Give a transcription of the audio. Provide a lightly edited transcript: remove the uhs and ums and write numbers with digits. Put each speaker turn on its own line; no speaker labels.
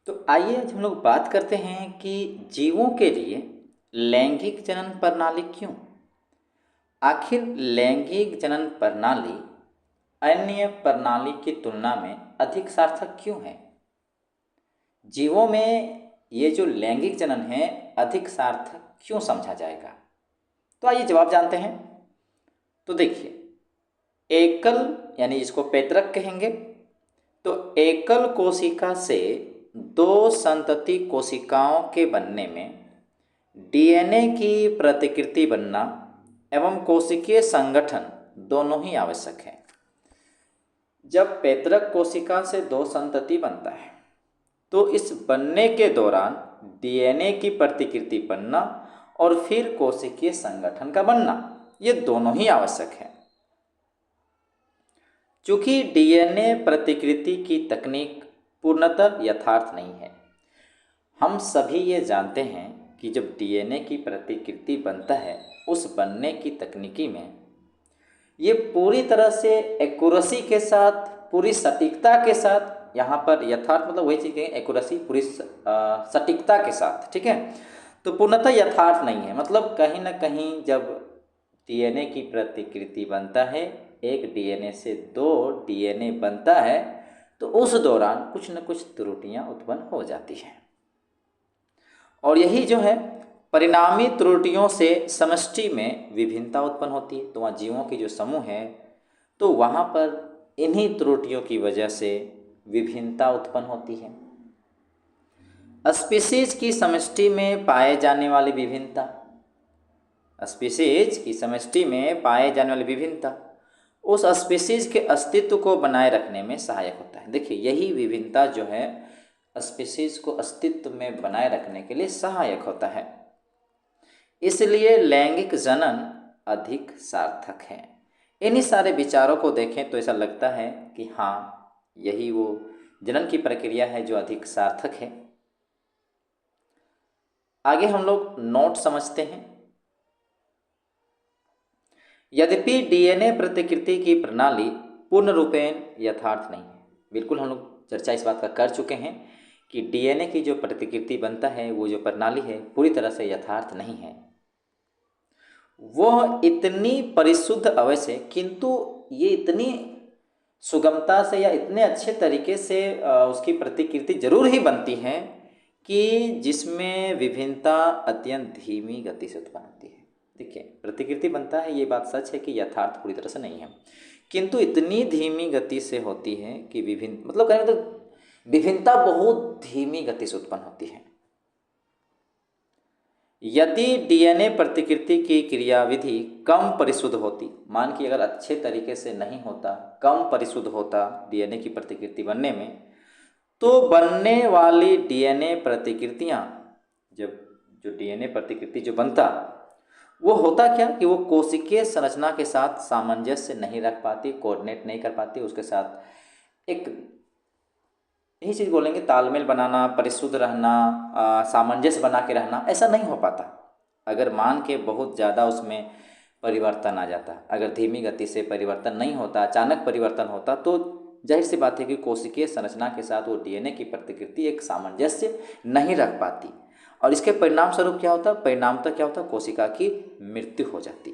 तो आइए आज हम लोग बात करते हैं कि जीवों के लिए लैंगिक जनन प्रणाली क्यों। आखिर लैंगिक जनन प्रणाली अन्य प्रणाली की तुलना में अधिक सार्थक क्यों है। जीवों में ये जो लैंगिक जनन है अधिक सार्थक क्यों समझा जाएगा। तो आइए जवाब जानते हैं। तो देखिए, एकल यानी इसको पैतृक कहेंगे। तो एकल कोशिका से दो संतति कोशिकाओं के बनने में डीएनए की प्रतिकृति बनना एवं कोशिकीय संगठन दोनों ही आवश्यक है। जब पैतृक कोशिका से दो संतति बनता है तो इस बनने के दौरान डीएनए की प्रतिकृति बनना और फिर कोशिकीय संगठन का बनना, ये दोनों ही आवश्यक है। चूंकि डीएनए प्रतिकृति की तकनीक पूर्णतः यथार्थ नहीं है, हम सभी ये जानते हैं कि जब डीएनए की प्रतिकृति बनता है उस बनने की तकनीकी में ये पूरी तरह से एक्यूरेसी के साथ, पूरी सटीकता के साथ, यहाँ पर यथार्थ मतलब वही चीज़ कहें, एक्यूरेसी पूरी सटीकता के साथ, ठीक है। तो पूर्णतः यथार्थ नहीं है, मतलब कहीं ना कहीं जब डीएनए की प्रतिकृति बनता है, एक डीएनए से दो डीएनए बनता है, तो उस दौरान कुछ न कुछ त्रुटियां उत्पन्न हो जाती हैं और यही जो है परिणामी त्रुटियों से समष्टि में विभिन्नता उत्पन्न होती है। तो वहाँ जीवों की जो समूह है तो वहाँ पर इन्हीं त्रुटियों की वजह से विभिन्नता उत्पन्न होती है। स्पीशीज की समष्टि में पाए जाने वाली विभिन्नता, स्पीशीज की समष्टि में पाए जाने वाली विभिन्नता उस स्पीशीज के अस्तित्व को बनाए रखने में सहायक होता है। देखिए, यही विभिन्नता जो है स्पीशीज को अस्तित्व में बनाए रखने के लिए सहायक होता है। इसलिए लैंगिक जनन अधिक सार्थक है। इन्हीं सारे विचारों को देखें तो ऐसा लगता है कि हाँ, यही वो जनन की प्रक्रिया है जो अधिक सार्थक है। आगे हम लोग नोट समझते हैं। यद्यपि डीएनए प्रतिकृति की प्रणाली पूर्ण रूपेण यथार्थ नहीं है, बिल्कुल हम लोग चर्चा इस बात का कर चुके हैं कि डीएनए की जो प्रतिकृति बनता है, वो जो प्रणाली है पूरी तरह से यथार्थ नहीं है। वह इतनी परिशुद्ध अवश्य है, किंतु ये इतनी सुगमता से या इतने अच्छे तरीके से उसकी प्रतिकृति जरूर ही बनती है कि जिसमें विभिन्नता अत्यंत धीमी गति से उत्पन्न होती है। देखिए, प्रतिकृति बनता है, ये बात सच है कि यथार्थ पूरी तरह से नहीं है, किंतु इतनी धीमी गति से होती है कि विभिन्न मतलब कहें तो विभिन्नता बहुत धीमी गति से उत्पन्न होती है। यदि डीएनए प्रतिकृति की क्रियाविधि कम परिशुद्ध होती, मान कि अगर अच्छे तरीके से नहीं होता, कम परिशुद्ध होता डीएनए की प्रतिकृति बनने में, तो बनने वाली डीएनए प्रतिकृतियां, जब जो डीएनए प्रतिकृति जो बनता वो होता क्या कि वो कोशिकीय संरचना के साथ सामंजस्य नहीं रख पाती, कोऑर्डिनेट नहीं कर पाती, उसके साथ एक यही चीज़ बोलेंगे तालमेल बनाना, परिशुद्ध रहना, सामंजस्य बना के रहना, ऐसा नहीं हो पाता। अगर मान के बहुत ज़्यादा उसमें परिवर्तन आ जाता, अगर धीमी गति से परिवर्तन नहीं होता, अचानक परिवर्तन होता, तो जाहिर सी बात है कि कोशिकीय संरचना के साथ वो डीएनए की प्रतिकृति एक सामंजस्य नहीं रख पाती और इसके परिणाम स्वरूप क्या होता, परिणामतः क्या होता, कोशिका की मृत्यु हो जाती।